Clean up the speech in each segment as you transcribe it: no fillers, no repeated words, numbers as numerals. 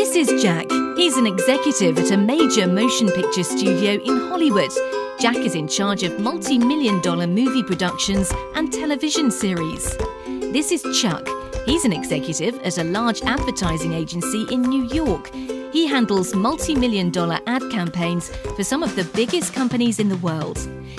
This is Jack. He's an executive at a major motion picture studio in Hollywood. Jack is in charge of multi-million-dollar movie productions and television series. This is Chuck. He's an executive at a large advertising agency in New York. He handles multi-million-dollar ad campaigns for some of the biggest companies in the world.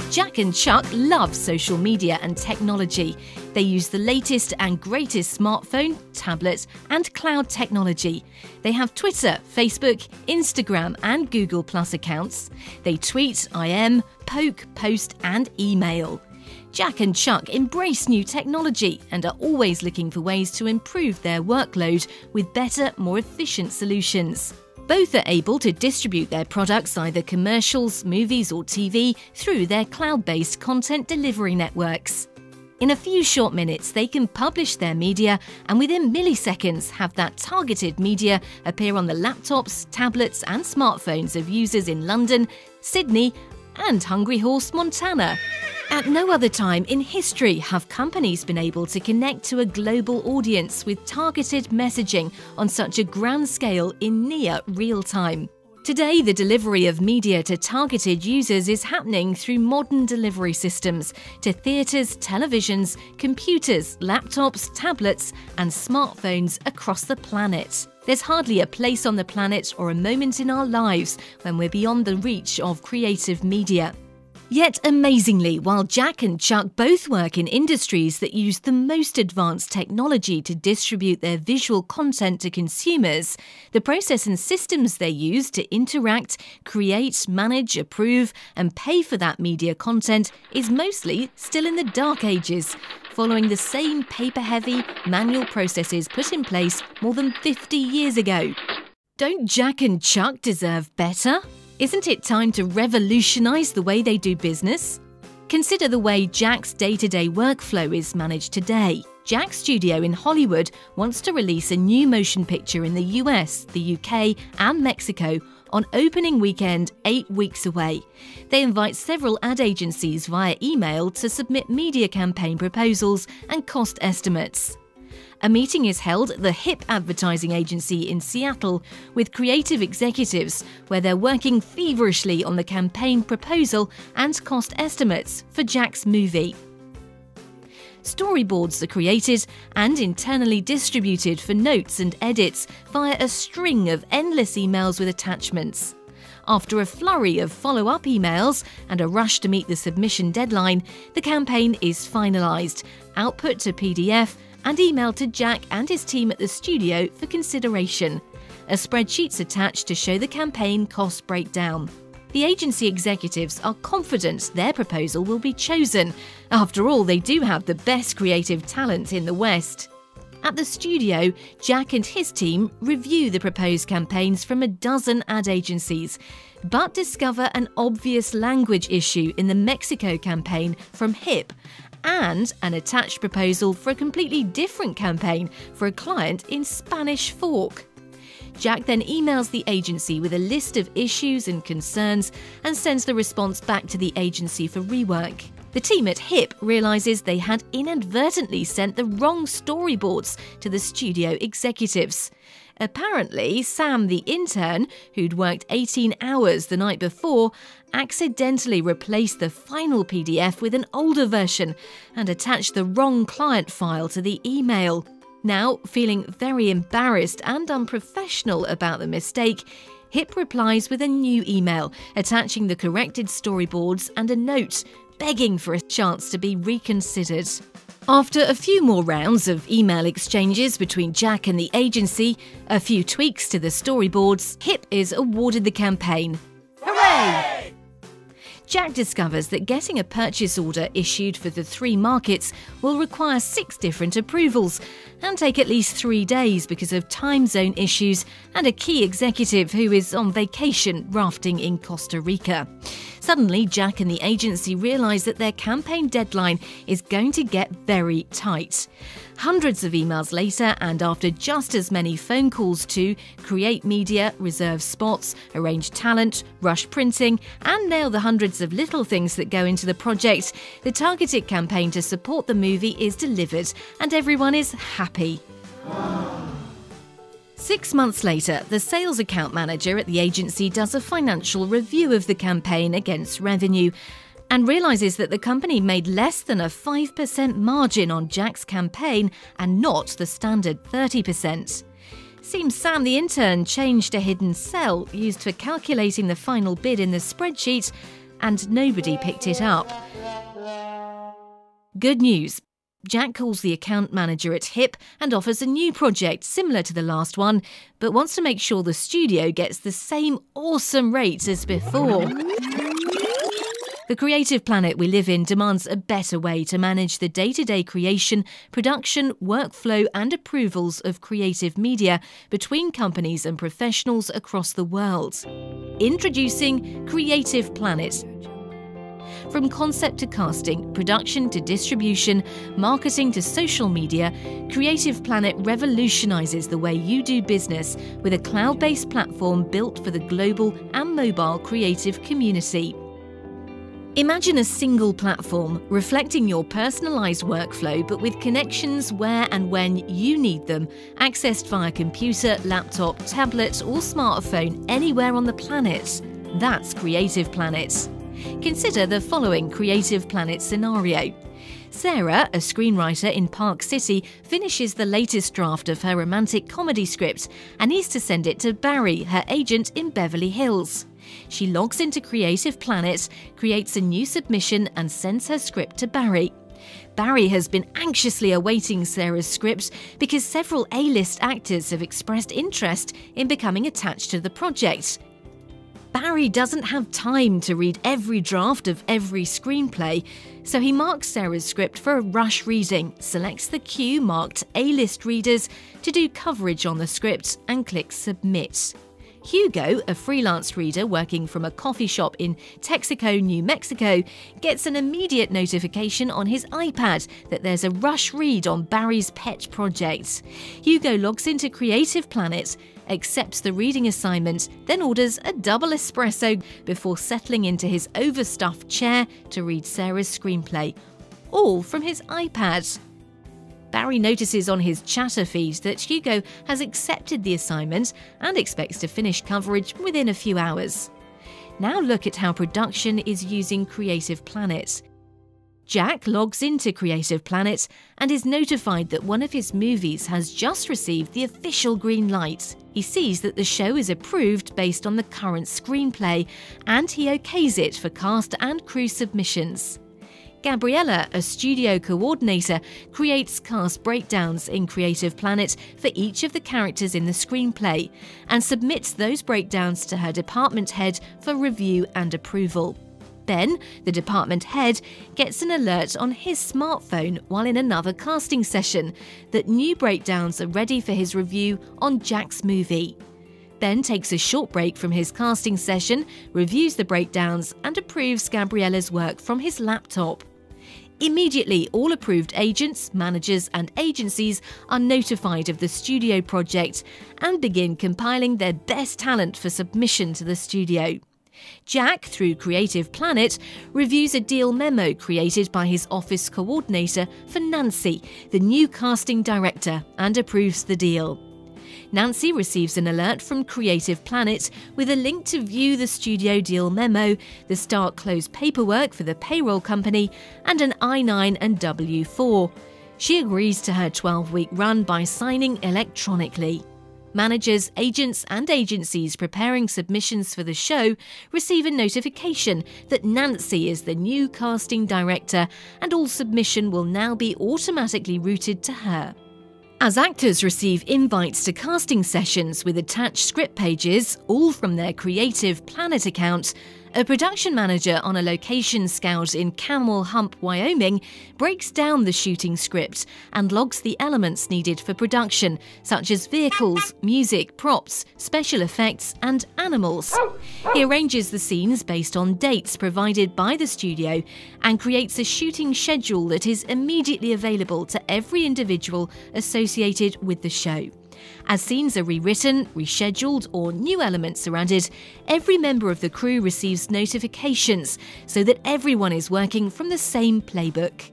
Jack and Chuck love social media and technology. They use the latest and greatest smartphone, tablet, and cloud technology. They have Twitter, Facebook, Instagram, and Google Plus accounts. They tweet, IM, poke, post, and email. Jack and Chuck embrace new technology and are always looking for ways to improve their workload with better, more efficient solutions. Both are able to distribute their products, either commercials, movies, or TV, through their cloud-based content delivery networks. In a few short minutes, they can publish their media and within milliseconds have that targeted media appear on the laptops, tablets, and smartphones of users in London, Sydney, and Hungry Horse, Montana. At no other time in history have companies been able to connect to a global audience with targeted messaging on such a grand scale in near real time. Today, the delivery of media to targeted users is happening through modern delivery systems to theatres, televisions, computers, laptops, tablets, and smartphones across the planet. There's hardly a place on the planet or a moment in our lives when we're beyond the reach of creative media. Yet amazingly, while Jack and Chuck both work in industries that use the most advanced technology to distribute their visual content to consumers, the process and systems they use to interact, create, manage, approve, and pay for that media content is mostly still in the dark ages, following the same paper-heavy, manual processes put in place more than 50 years ago. Don't Jack and Chuck deserve better? Isn't it time to revolutionize the way they do business? Consider the way Jack's day-to-day workflow is managed today. Jack's studio in Hollywood wants to release a new motion picture in the US, the UK, and Mexico on opening weekend 8 weeks away. They invite several ad agencies via email to submit media campaign proposals and cost estimates. A meeting is held at the HIP advertising agency in Seattle with creative executives where they're working feverishly on the campaign proposal and cost estimates for Jack's movie. Storyboards are created and internally distributed for notes and edits via a string of endless emails with attachments. After a flurry of follow-up emails and a rush to meet the submission deadline, the campaign is finalised, output to PDF, and emailed to Jack and his team at the studio for consideration. A spreadsheet's attached to show the campaign cost breakdown. The agency executives are confident their proposal will be chosen. After all, they do have the best creative talent in the West. At the studio, Jack and his team review the proposed campaigns from a dozen ad agencies, but discover an obvious language issue in the Mexico campaign from HIP, and an attached proposal for a completely different campaign for a client in Spanish Fork. Jack then emails the agency with a list of issues and concerns and sends the response back to the agency for rework. The team at HIP realises they had inadvertently sent the wrong storyboards to the studio executives. Apparently, Sam, the intern, who'd worked 18 hours the night before, accidentally replaced the final PDF with an older version and attached the wrong client file to the email. Now, feeling very embarrassed and unprofessional about the mistake, HIP replies with a new email attaching the corrected storyboards and a note begging for a chance to be reconsidered. After a few more rounds of email exchanges between Jack and the agency, a few tweaks to the storyboards, HIP is awarded the campaign. Hooray! Jack discovers that getting a purchase order issued for the 3 markets will require 6 different approvals and take at least 3 days because of time zone issues and a key executive who is on vacation rafting in Costa Rica. Suddenly, Jack and the agency realise that their campaign deadline is going to get very tight. Hundreds of emails later, and after just as many phone calls to create media, reserve spots, arrange talent, rush printing, and nail the hundreds of little things that go into the project, the targeted campaign to support the movie is delivered and everyone is happy. 6 months later, the sales account manager at the agency does a financial review of the campaign against revenue and realises that the company made less than a 5% margin on Jack's campaign and not the standard 30%. Seems Sam the intern changed a hidden cell used for calculating the final bid in the spreadsheet and nobody picked it up. Good news. Jack calls the account manager at HIP and offers a new project similar to the last one, but wants to make sure the studio gets the same awesome rates as before. The creative planet we live in demands a better way to manage the day-to-day creation, production, workflow and approvals of creative media between companies and professionals across the world. Introducing Creative Planet. From concept to casting, production to distribution, marketing to social media, Creative Planet revolutionises the way you do business with a cloud-based platform built for the global and mobile creative community. Imagine a single platform reflecting your personalised workflow but with connections where and when you need them, accessed via computer, laptop, tablet or smartphone anywhere on the planet. That's Creative Planet. Consider the following Creative Planet scenario. Sarah, a screenwriter in Park City, finishes the latest draft of her romantic comedy script and needs to send it to Barry, her agent in Beverly Hills. She logs into Creative Planet, creates a new submission and sends her script to Barry. Barry has been anxiously awaiting Sarah's script because several A-list actors have expressed interest in becoming attached to the project. Barry doesn't have time to read every draft of every screenplay, so he marks Sarah's script for a rush reading, selects the queue marked A-list readers to do coverage on the script and clicks Submit. Hugo, a freelance reader working from a coffee shop in Texaco, New Mexico, gets an immediate notification on his iPad that there's a rush read on Barry's pet project. Hugo logs into Creative Planet, accepts the reading assignment, then orders a double espresso before settling into his overstuffed chair to read Sarah's screenplay, all from his iPad. Barry notices on his chatter feed that Hugo has accepted the assignment and expects to finish coverage within a few hours. Now look at how production is using Creative Planet. Jack logs into Creative Planet and is notified that one of his movies has just received the official green light. He sees that the show is approved based on the current screenplay and he okays it for cast and crew submissions. Gabriella, a studio coordinator, creates cast breakdowns in Creative Planet for each of the characters in the screenplay and submits those breakdowns to her department head for review and approval. Then, the department head gets an alert on his smartphone while in another casting session that new breakdowns are ready for his review on Jack's movie. Ben takes a short break from his casting session, reviews the breakdowns and approves Gabriella's work from his laptop. Immediately, all approved agents, managers and agencies are notified of the studio project and begin compiling their best talent for submission to the studio. Jack, through Creative Planet, reviews a deal memo created by his office coordinator for Nancy, the new casting director, and approves the deal. Nancy receives an alert from Creative Planet with a link to view the studio deal memo, the start-close paperwork for the payroll company, and an I-9 and W-4. She agrees to her 12-week run by signing electronically. Managers, agents and agencies preparing submissions for the show receive a notification that Nancy is the new casting director and all submission will now be automatically routed to her. As actors receive invites to casting sessions with attached script pages, all from their Creative Planet account, a production manager on a location scout in Camel Hump, Wyoming, breaks down the shooting script and logs the elements needed for production, such as vehicles, music, props, special effects and animals. He arranges the scenes based on dates provided by the studio and creates a shooting schedule that is immediately available to every individual associated with the show. As scenes are rewritten, rescheduled or new elements are added, every member of the crew receives notifications so that everyone is working from the same playbook.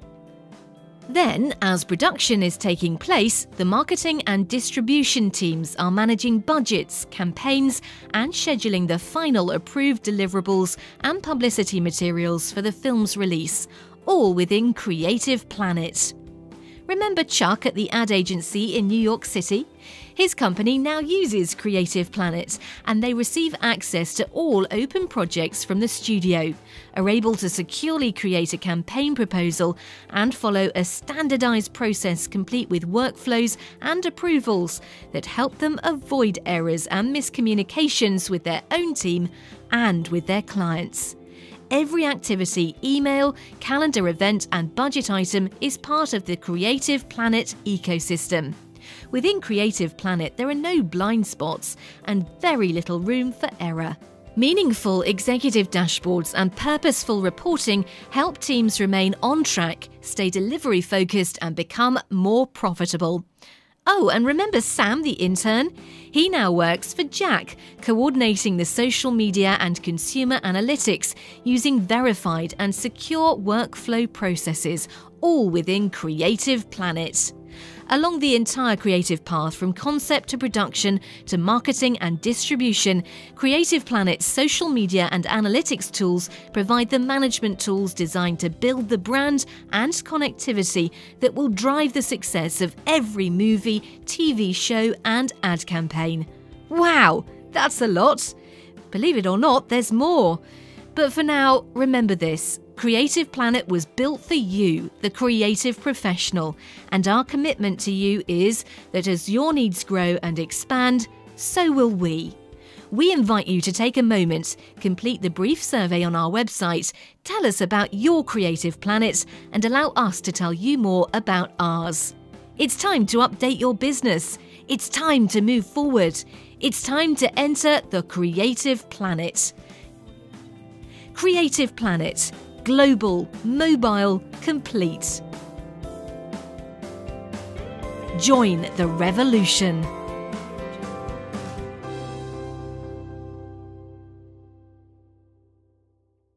Then, as production is taking place, the marketing and distribution teams are managing budgets, campaigns, and scheduling the final approved deliverables and publicity materials for the film's release, all within Creative Planet. Remember Chuck at the ad agency in New York City? His company now uses Creative Planet, and they receive access to all open projects from the studio, are able to securely create a campaign proposal and follow a standardized process complete with workflows and approvals that help them avoid errors and miscommunications with their own team and with their clients. Every activity, email, calendar event and budget item is part of the Creative Planet ecosystem. Within Creative Planet, there are no blind spots and very little room for error. Meaningful executive dashboards and purposeful reporting help teams remain on track, stay delivery focused and become more profitable. Oh, and remember Sam, the intern? He now works for Jack, coordinating the social media and consumer analytics using verified and secure workflow processes, all within Creative Planet. Along the entire creative path from concept to production to marketing and distribution, Creative Planet's social media and analytics tools provide the management tools designed to build the brand and connectivity that will drive the success of every movie, TV show and ad campaign. Wow, that's a lot! Believe it or not, there's more. But for now, remember this. Creative Planet was built for you, the creative professional, and our commitment to you is that as your needs grow and expand, so will we. We invite you to take a moment, complete the brief survey on our website, tell us about your Creative Planet, and allow us to tell you more about ours. It's time to update your business. It's time to move forward. It's time to enter the Creative Planet. Creative Planet. Global, mobile, complete. Join the revolution.